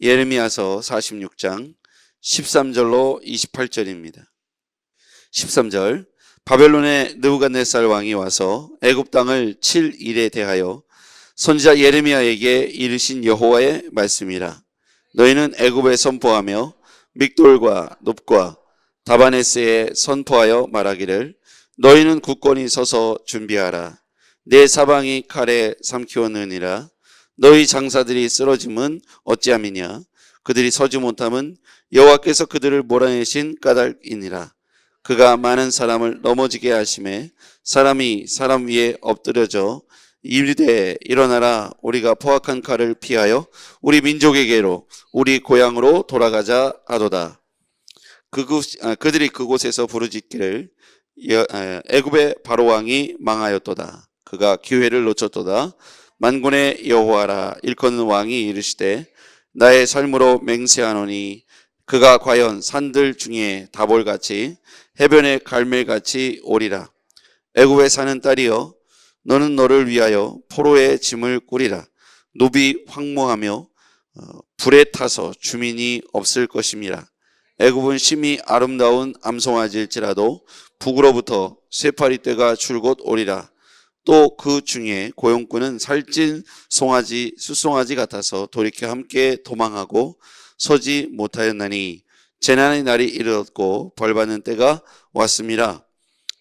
예레미야서 46장 13절로 28절입니다. 13절, 바벨론의 느부갓네살 왕이 와서 애굽 땅을 칠 일에 대하여 선지자 예레미야에게 이르신 여호와의 말씀이라. 너희는 애굽에 선포하며 믹돌과 눕과 다바네스에 선포하여 말하기를, 너희는 굳건히 서서 준비하라. 내 사방이 칼에 삼키었느니라. 너희 장사들이 쓰러짐은 어찌함이냐? 그들이 서지 못함은 여호와께서 그들을 몰아내신 까닭이니라. 그가 많은 사람을 넘어지게 하심에 사람이 사람 위에 엎드려져 이르되, 일어나라. 우리가 포악한 칼을 피하여 우리 민족에게로 우리 고향으로 돌아가자 하도다. 그들이 그곳에서 부르짖기를, 애굽의 바로 왕이 망하였도다. 그가 기회를 놓쳤도다. 만군의 여호와라. 일컫는 왕이 이르시되, 나의 삶으로 맹세하노니 그가 과연 산들 중에 다볼같이 해변의 갈멜같이 오리라. 애굽에 사는 딸이여, 너는 너를 위하여 포로의 짐을 꾸리라. 노비 황무하며 불에 타서 주민이 없을 것임이라. 애굽은 심히 아름다운 암송아지일지라도 북으로부터 쇠파리떼가 줄곧 오리라. 또 그 중에 고용꾼은 살찐 송아지, 숫송아지 같아서 돌이켜 함께 도망하고 서지 못하였나니 재난의 날이 이르렀고 벌받는 때가 왔음이라.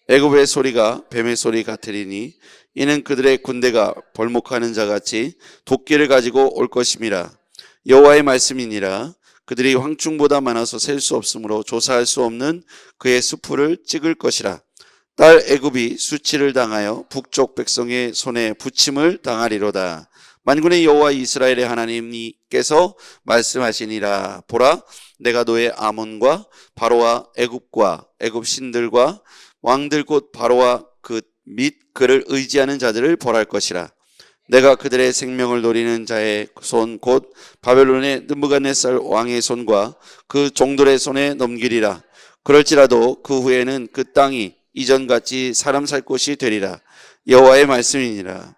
애굽의 소리가 뱀의 소리 같으리니 이는 그들의 군대가 벌목하는 자같이 도끼를 가지고 올 것임이라. 여호와의 말씀이니라. 그들이 황충보다 많아서 셀 수 없으므로 조사할 수 없는 그의 수풀을 찍을 것이라. 딸 애굽이 수치를 당하여 북쪽 백성의 손에 부침을 당하리로다. 만군의 여호와 이스라엘의 하나님께서 말씀하시니라. 보라, 내가 너의 아몬과 바로와 애굽과 애굽 신들과 왕들 곧 바로와 그 및 그를 의지하는 자들을 벌할 것이라. 내가 그들의 생명을 노리는 자의 손 곧 바벨론의 느부갓네살 왕의 손과 그 종들의 손에 넘기리라. 그럴지라도 그 후에는 그 땅이 이전같이 사람 살 곳이 되리라. 여호와의 말씀이니라.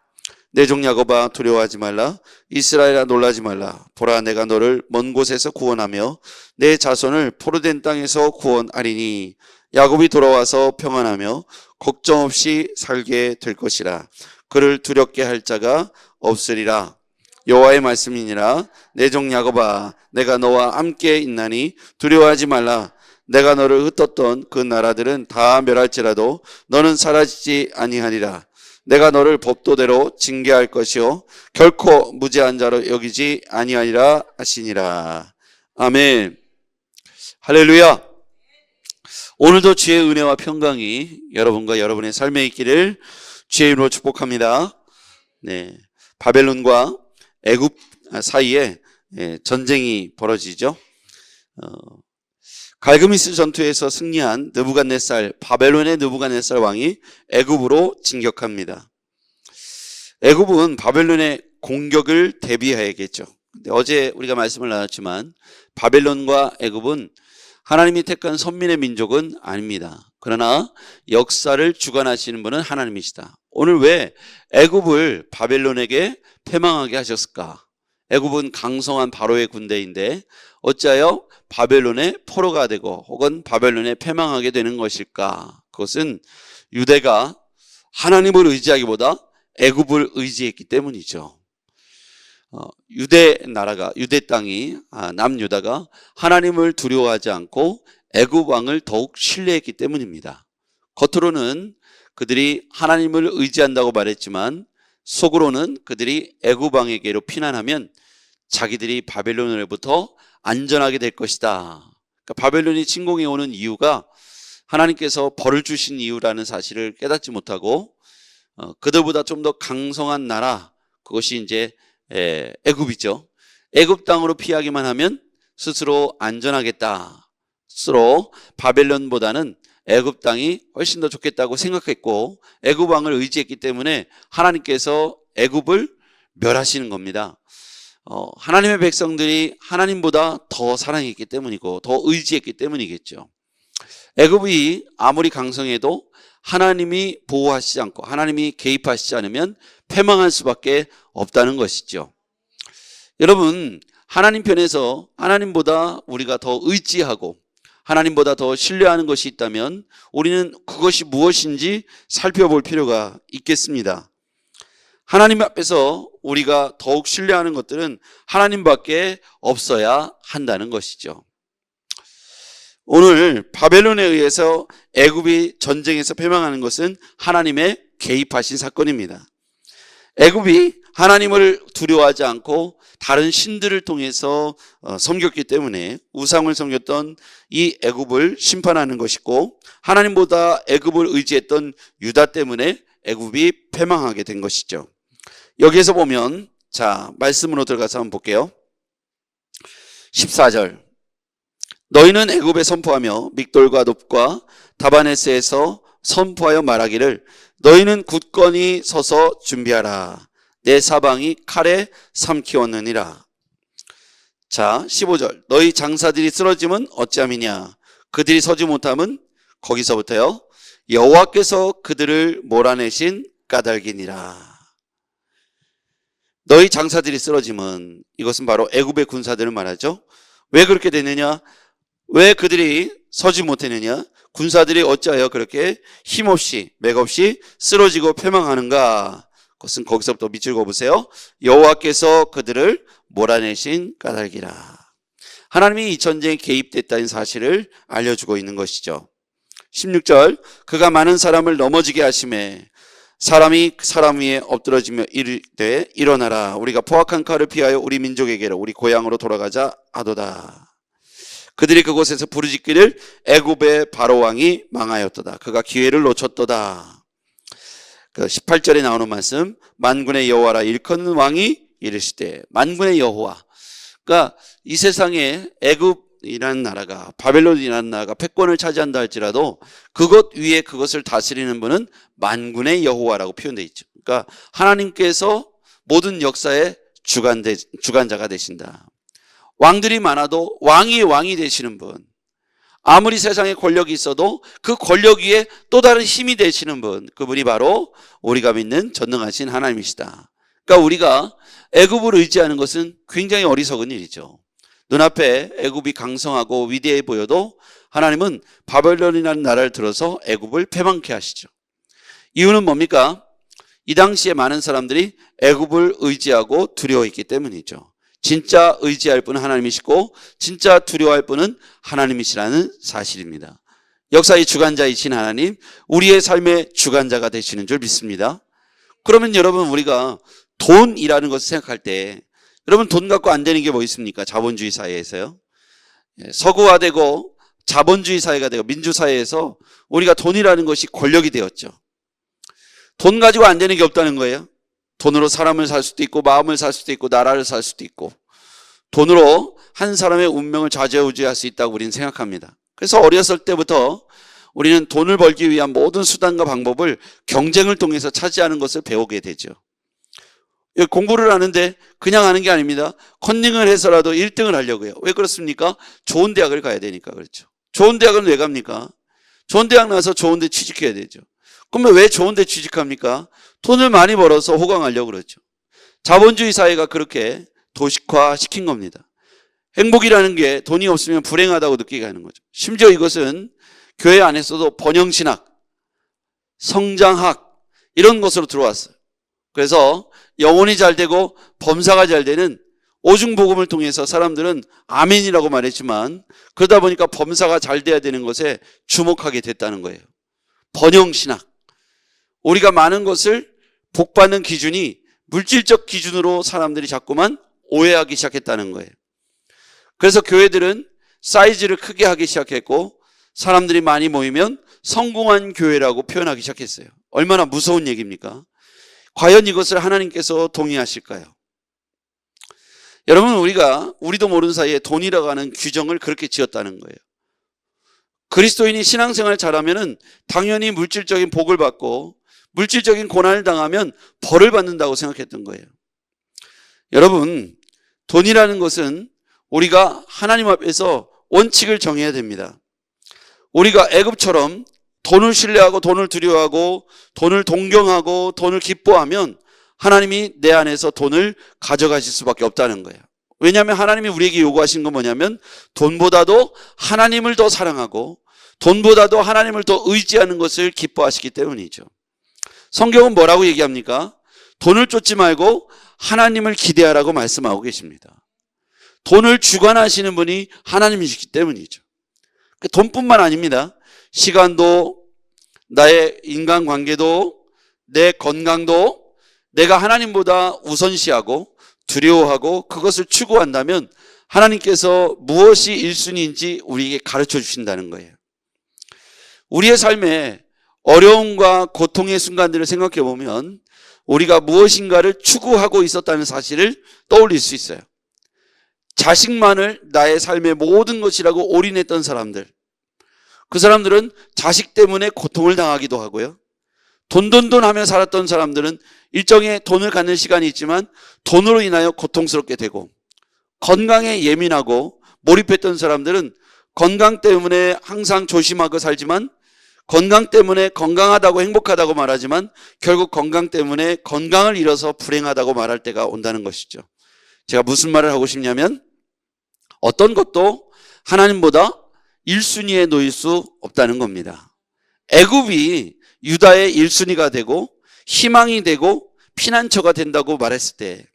내 종 야곱아, 두려워하지 말라. 이스라엘아, 놀라지 말라. 보라, 내가 너를 먼 곳에서 구원하며 내 자손을 포로된 땅에서 구원하리니 야곱이 돌아와서 평안하며 걱정 없이 살게 될 것이라. 그를 두렵게 할 자가 없으리라. 여호와의 말씀이니라. 내 종 야곱아, 내가 너와 함께 있나니 두려워하지 말라. 내가 너를 흩었던 그 나라들은 다 멸할지라도 너는 사라지지 아니하리라. 내가 너를 법도대로 징계할 것이요 결코 무죄한 자로 여기지 아니하리라 하시니라. 아멘. 할렐루야. 오늘도 주의 은혜와 평강이 여러분과 여러분의 삶에 있기를 주의 이름으로 축복합니다. 네, 바벨론과 애굽 사이에 전쟁이 벌어지죠. 갈그미스 전투에서 승리한 바벨론의 느부갓네살 왕이 애굽으로 진격합니다. 애굽은 바벨론의 공격을 대비해야겠죠. 근데 어제 우리가 말씀을 나눴지만 바벨론과 애굽은 하나님이 택한 선민의 민족은 아닙니다. 그러나 역사를 주관하시는 분은 하나님이시다. 오늘 왜 애굽을 바벨론에게 패망하게 하셨을까? 애굽은 강성한 바로의 군대인데 어찌하여 바벨론의 포로가 되고 혹은 바벨론에 패망하게 되는 것일까? 그것은 유대가 하나님을 의지하기보다 애굽을 의지했기 때문이죠. 유대 땅이 남유다가 하나님을 두려워하지 않고 애굽 왕을 더욱 신뢰했기 때문입니다. 겉으로는 그들이 하나님을 의지한다고 말했지만 속으로는 그들이 애굽 왕에게로 피난하면 자기들이 바벨론으로부터 안전하게 될 것이다. 그러니까 바벨론이 침공해 오는 이유가 하나님께서 벌을 주신 이유라는 사실을 깨닫지 못하고 그들보다 좀 더 강성한 나라, 그것이 이제 애굽이죠. 애굽 땅으로 피하기만 하면 스스로 안전하겠다. 스스로 바벨론보다는 애굽 땅이 훨씬 더 좋겠다고 생각했고 애굽 왕을 의지했기 때문에 하나님께서 애굽을 멸하시는 겁니다. 하나님의 백성들이 하나님보다 더 사랑했기 때문이고 더 의지했기 때문이겠죠. 애굽이 아무리 강성해도 하나님이 보호하시지 않고 하나님이 개입하시지 않으면 패망할 수밖에 없다는 것이죠. 여러분, 하나님 편에서 하나님보다 우리가 더 의지하고 하나님보다 더 신뢰하는 것이 있다면 우리는 그것이 무엇인지 살펴볼 필요가 있겠습니다. 하나님 앞에서 우리가 더욱 신뢰하는 것들은 하나님밖에 없어야 한다는 것이죠. 오늘 바벨론에 의해서 애굽이 전쟁에서 패망하는 것은 하나님의 개입하신 사건입니다. 애굽이 하나님을 두려워하지 않고 다른 신들을 통해서 섬겼기 때문에 우상을 섬겼던 이 애굽을 심판하는 것이고, 하나님보다 애굽을 의지했던 유다 때문에 애굽이 패망하게 된 것이죠. 여기에서 보면, 자, 말씀으로 들어가서 한번 볼게요. 14절. 너희는 애굽에 선포하며 믹돌과 놉과 다바네스에서 선포하여 말하기를 너희는 굳건히 서서 준비하라. 내 사방이 칼에 삼키었느니라. 자, 15절. 너희 장사들이 쓰러지면 어찌함이냐. 그들이 서지 못함은 거기서부터요. 여호와께서 그들을 몰아내신 까닭이니라. 너희 장사들이 쓰러지면, 이것은 바로 애굽의 군사들을 말하죠. 왜 그렇게 됐느냐? 왜 그들이 서지 못했느냐? 군사들이 어찌하여 그렇게 힘없이 맥없이 쓰러지고 패망하는가? 그것은 거기서부터 밑줄 그어보세요. 여호와께서 그들을 몰아내신 까닭이라. 하나님이 이 전쟁에 개입됐다는 사실을 알려주고 있는 것이죠. 16절. 그가 많은 사람을 넘어지게 하심에 사람이 사람 위에 엎드러지며 이르되 일어나라. 우리가 포악한 칼을 피하여 우리 민족에게로 우리 고향으로 돌아가자 하도다. 그들이 그곳에서 부르짖기를 애굽의 바로 왕이 망하였도다. 그가 기회를 놓쳤도다. 그 18절에 나오는 말씀, 만군의 여호와라 일컫는 왕이 이르시되. 만군의 여호와. 그러니까 이 세상에 애굽이라는 나라가, 바벨론이라는 나라가 패권을 차지한다 할지라도 그것 위에 그것을 다스리는 분은 만군의 여호와라고 표현되어 있죠. 그러니까 하나님께서 모든 역사의 주관자가 되신다. 왕들이 많아도 왕이 되시는 분, 아무리 세상에 권력이 있어도 그 권력 위에 또 다른 힘이 되시는 분, 그분이 바로 우리가 믿는 전능하신 하나님이시다. 그러니까 우리가 애굽을 의지하는 것은 굉장히 어리석은 일이죠. 눈앞에 애굽이 강성하고 위대해 보여도 하나님은 바벨론이라는 나라를 들어서 애굽을 패망케 하시죠. 이유는 뭡니까? 이 당시에 많은 사람들이 애굽을 의지하고 두려워했기 때문이죠. 진짜 의지할 분은 하나님이시고 진짜 두려워할 분은 하나님이시라는 사실입니다. 역사의 주관자이신 하나님, 우리의 삶의 주관자가 되시는 줄 믿습니다. 그러면 여러분, 우리가 돈이라는 것을 생각할 때, 여러분 돈 갖고 안 되는 게 뭐 있습니까? 자본주의 사회에서요. 서구화되고 자본주의 사회가 되고 민주사회에서 우리가 돈이라는 것이 권력이 되었죠. 돈 가지고 안 되는 게 없다는 거예요. 돈으로 사람을 살 수도 있고 마음을 살 수도 있고 나라를 살 수도 있고, 돈으로 한 사람의 운명을 좌지우지할 수 있다고 우리는 생각합니다. 그래서 어렸을 때부터 우리는 돈을 벌기 위한 모든 수단과 방법을 경쟁을 통해서 차지하는 것을 배우게 되죠. 공부를 하는데 그냥 하는 게 아닙니다. 컨닝을 해서라도 1등을 하려고 해요. 왜 그렇습니까? 좋은 대학을 가야 되니까 그렇죠. 좋은 대학은 왜 갑니까? 좋은 대학 나와서 좋은 데 취직해야 되죠. 그러면 왜 좋은 데 취직합니까? 돈을 많이 벌어서 호강하려고 그러죠. 자본주의 사회가 그렇게 도식화 시킨 겁니다. 행복이라는 게 돈이 없으면 불행하다고 느끼게 하는 거죠. 심지어 이것은 교회 안에서도 번영신학, 성장학 이런 것으로 들어왔어요. 그래서 영혼이 잘 되고 범사가 잘 되는 오중복음을 통해서 사람들은 아멘이라고 말했지만, 그러다 보니까 범사가 잘 돼야 되는 것에 주목하게 됐다는 거예요. 번영신학. 우리가 많은 것을 복받는 기준이 물질적 기준으로 사람들이 자꾸만 오해하기 시작했다는 거예요. 그래서 교회들은 사이즈를 크게 하기 시작했고, 사람들이 많이 모이면 성공한 교회라고 표현하기 시작했어요. 얼마나 무서운 얘기입니까? 과연 이것을 하나님께서 동의하실까요? 여러분, 우리도 모르는 사이에 돈이라고 하는 규정을 그렇게 지었다는 거예요. 그리스도인이 신앙생활 잘하면은 당연히 물질적인 복을 받고 물질적인 고난을 당하면 벌을 받는다고 생각했던 거예요. 여러분, 돈이라는 것은 우리가 하나님 앞에서 원칙을 정해야 됩니다. 우리가 애굽처럼 돈을 신뢰하고 돈을 두려워하고 돈을 동경하고 돈을 기뻐하면 하나님이 내 안에서 돈을 가져가실 수밖에 없다는 거예요. 왜냐하면 하나님이 우리에게 요구하신 건 뭐냐면 돈보다도 하나님을 더 사랑하고 돈보다도 하나님을 더 의지하는 것을 기뻐하시기 때문이죠. 성경은 뭐라고 얘기합니까? 돈을 쫓지 말고 하나님을 기대하라고 말씀하고 계십니다. 돈을 주관하시는 분이 하나님이시기 때문이죠. 돈뿐만 아닙니다. 시간도, 나의 인간관계도, 내 건강도 내가 하나님보다 우선시하고 두려워하고 그것을 추구한다면 하나님께서 무엇이 1순위인지 우리에게 가르쳐 주신다는 거예요. 우리의 삶에 어려움과 고통의 순간들을 생각해 보면 우리가 무엇인가를 추구하고 있었다는 사실을 떠올릴 수 있어요. 자식만을 나의 삶의 모든 것이라고 올인했던 사람들, 그 사람들은 자식 때문에 고통을 당하기도 하고요. 돈 하며 살았던 사람들은 일정의 돈을 갖는 시간이 있지만 돈으로 인하여 고통스럽게 되고, 건강에 예민하고 몰입했던 사람들은 건강 때문에 항상 조심하고 살지만, 건강 때문에 건강하다고 행복하다고 말하지만 결국 건강 때문에 건강을 잃어서 불행하다고 말할 때가 온다는 것이죠. 제가 무슨 말을 하고 싶냐면 어떤 것도 하나님보다 1순위에 놓일 수 없다는 겁니다. 애굽이 유다의 1순위가 되고 희망이 되고 피난처가 된다고 말했을 때,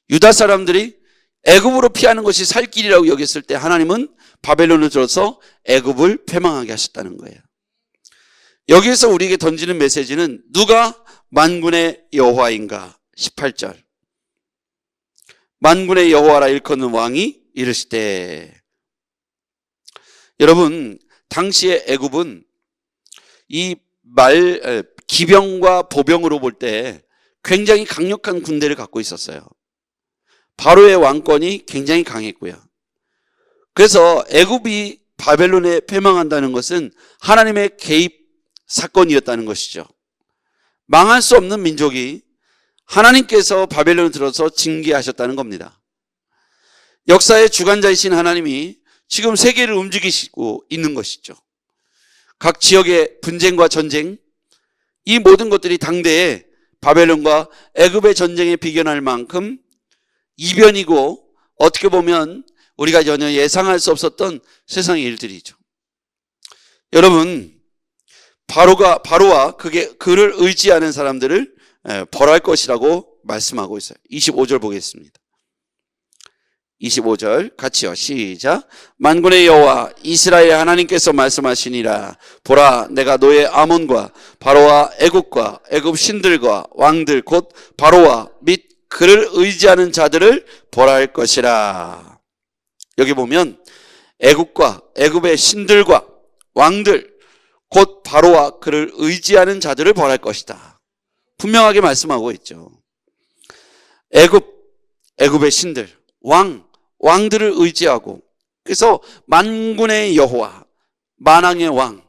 유다 사람들이 애굽으로 피하는 것이 살 길이라고 여겼을 때 하나님은 바벨론을 들어서 애굽을 패망하게 하셨다는 거예요. 여기에서 우리에게 던지는 메시지는 누가 만군의 여호와인가? 18절. 만군의 여호와라 일컫는 왕이 이르시되. 여러분, 당시의 애굽은 이 기병과 보병으로 볼 때 굉장히 강력한 군대를 갖고 있었어요. 바로의 왕권이 굉장히 강했고요. 그래서 애굽이 바벨론에 패망한다는 것은 하나님의 개입 사건이었다는 것이죠. 망할 수 없는 민족이 하나님께서 바벨론을 들어서 징계하셨다는 겁니다. 역사의 주관자이신 하나님이 지금 세계를 움직이시고 있는 것이죠. 각 지역의 분쟁과 전쟁, 이 모든 것들이 당대에 바벨론과 애굽의 전쟁에 비견할 만큼 이변이고 어떻게 보면 우리가 전혀 예상할 수 없었던 세상의 일들이죠. 여러분, 바로와 그를 의지하는 사람들을 벌할 것이라고 말씀하고 있어요. 25절 보겠습니다. 25절 같이요. 시작. 만군의 여호와 이스라엘 하나님께서 말씀하시니라. 보라, 내가 너의 아몬과 바로와 애굽과 애굽 신들과 왕들 곧 바로와 및 그를 의지하는 자들을 벌할 것이라. 여기 보면 애굽과 애굽의 신들과 왕들 곧 바로와 그를 의지하는 자들을 벌할 것이다. 분명하게 말씀하고 있죠. 애굽의 신들, 왕들을 의지하고, 그래서 만군의 여호와, 만왕의 왕,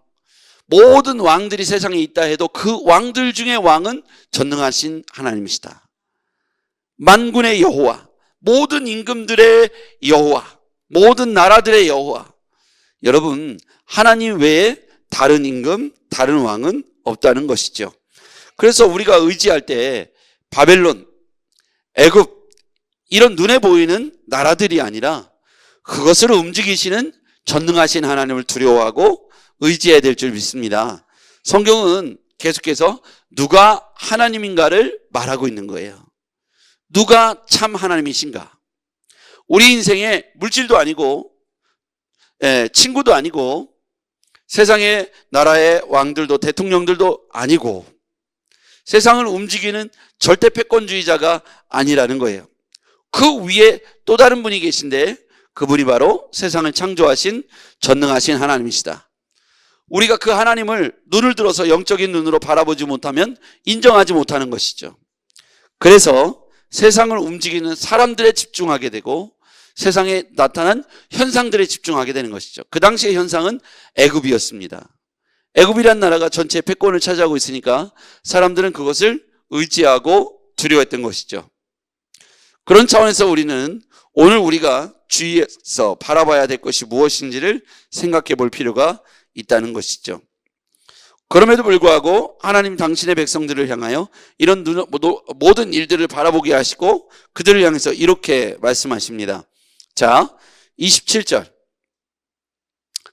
모든 왕들이 세상에 있다 해도 그 왕들 중에 왕은 전능하신 하나님이시다. 만군의 여호와, 모든 임금들의 여호와, 모든 나라들의 여호와. 여러분, 하나님 외에 다른 임금, 다른 왕은 없다는 것이죠. 그래서 우리가 의지할 때 바벨론, 애굽, 이런 눈에 보이는 나라들이 아니라 그것을 움직이시는 전능하신 하나님을 두려워하고 의지해야 될 줄 믿습니다. 성경은 계속해서 누가 하나님인가를 말하고 있는 거예요. 누가 참 하나님이신가? 우리 인생에 물질도 아니고 친구도 아니고 세상의 나라의 왕들도 대통령들도 아니고 세상을 움직이는 절대 패권주의자가 아니라는 거예요. 그 위에 또 다른 분이 계신데 그분이 바로 세상을 창조하신 전능하신 하나님이시다. 우리가 그 하나님을 눈을 들어서 영적인 눈으로 바라보지 못하면 인정하지 못하는 것이죠. 그래서 세상을 움직이는 사람들에 집중하게 되고 세상에 나타난 현상들에 집중하게 되는 것이죠. 그 당시의 현상은 애굽이었습니다. 애굽이란 나라가 전체 패권을 차지하고 있으니까 사람들은 그것을 의지하고 두려워했던 것이죠. 그런 차원에서 우리는 오늘 우리가 주위에서 바라봐야 될 것이 무엇인지를 생각해 볼 필요가 있다는 것이죠. 그럼에도 불구하고 하나님 당신의 백성들을 향하여 이런 모든 일들을 바라보게 하시고 그들을 향해서 이렇게 말씀하십니다. 자, 27절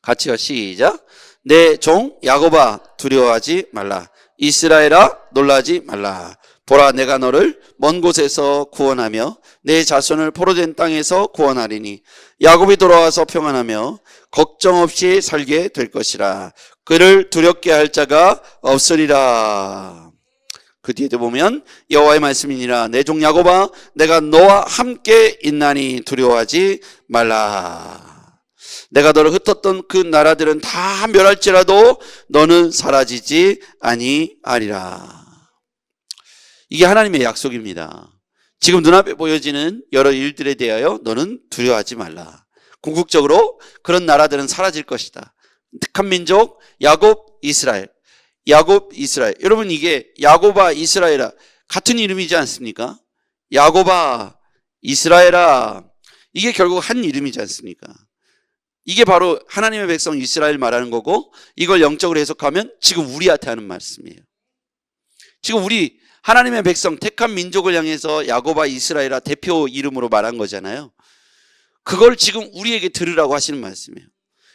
같이요. 시작. 내 종 야곱아 두려워하지 말라. 이스라엘아 놀라지 말라. 보라 내가 너를 먼 곳에서 구원하며 내 자손을 포로된 땅에서 구원하리니 야곱이 돌아와서 평안하며 걱정 없이 살게 될 것이라. 그를 두렵게 할 자가 없으리라. 그 뒤에도 보면 여호와의 말씀이니라. 내 종 야곱아 내가 너와 함께 있나니 두려워하지 말라. 내가 너를 흩었던 그 나라들은 다 멸할지라도 너는 사라지지 아니하리라. 이게 하나님의 약속입니다. 지금 눈앞에 보여지는 여러 일들에 대하여 너는 두려워하지 말라. 궁극적으로 그런 나라들은 사라질 것이다. 택한 민족 야곱 이스라엘, 야곱 이스라엘. 여러분 이게 야곱아 이스라엘아 같은 이름이지 않습니까? 야곱아 이스라엘아 이게 결국 한 이름이지 않습니까? 이게 바로 하나님의 백성 이스라엘 말하는 거고 이걸 영적으로 해석하면 지금 우리한테 하는 말씀이에요. 지금 우리 하나님의 백성 택한 민족을 향해서 야곱아 이스라엘아 대표 이름으로 말한 거잖아요. 그걸 지금 우리에게 들으라고 하시는 말씀이에요.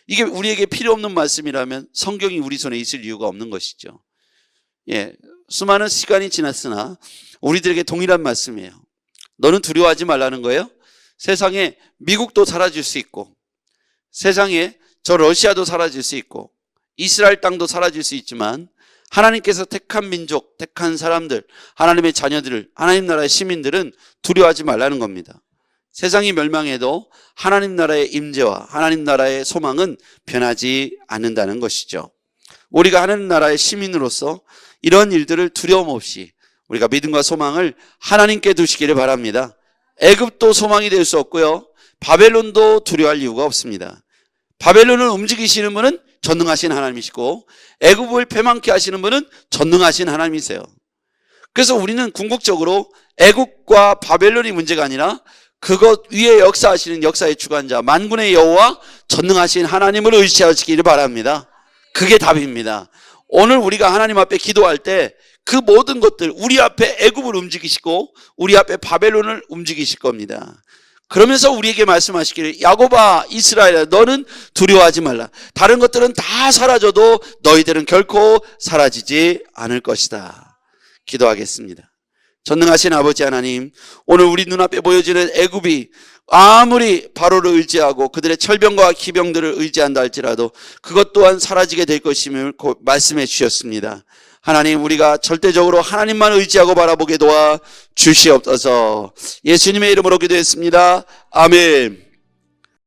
이게 우리에게 필요 없는 말씀이라면 성경이 우리 손에 있을 이유가 없는 것이죠. 예, 수많은 시간이 지났으나 우리들에게 동일한 말씀이에요. 너는 두려워하지 말라는 거예요. 세상에 미국도 사라질 수 있고 세상에 저 러시아도 사라질 수 있고 이스라엘 땅도 사라질 수 있지만 하나님께서 택한 민족, 택한 사람들, 하나님의 자녀들을, 하나님 나라의 시민들은 두려워하지 말라는 겁니다. 세상이 멸망해도 하나님 나라의 임재와 하나님 나라의 소망은 변하지 않는다는 것이죠. 우리가 하나님 나라의 시민으로서 이런 일들을 두려움 없이 우리가 믿음과 소망을 하나님께 두시기를 바랍니다. 애굽도 소망이 될 수 없고요. 바벨론도 두려워할 이유가 없습니다. 바벨론을 움직이시는 분은 전능하신 하나님이시고 애굽을 패망케 하시는 분은 전능하신 하나님이세요. 그래서 우리는 궁극적으로 애굽과 바벨론이 문제가 아니라 그것 위에 역사하시는 역사의 주관자 만군의 여호와 전능하신 하나님을 의지하시기를 바랍니다. 그게 답입니다. 오늘 우리가 하나님 앞에 기도할 때 그 모든 것들 우리 앞에 애굽을 움직이시고 우리 앞에 바벨론을 움직이실 겁니다. 그러면서 우리에게 말씀하시기를 야곱아 이스라엘아 너는 두려워하지 말라. 다른 것들은 다 사라져도 너희들은 결코 사라지지 않을 것이다. 기도하겠습니다. 전능하신 아버지 하나님, 오늘 우리 눈앞에 보여지는 애굽이 아무리 바로를 의지하고 그들의 철병과 기병들을 의지한다 할지라도 그것 또한 사라지게 될 것임을 말씀해 주셨습니다. 하나님, 우리가 절대적으로 하나님만 의지하고 바라보게 도와 주시옵소서. 예수님의 이름으로 기도했습니다. 아멘.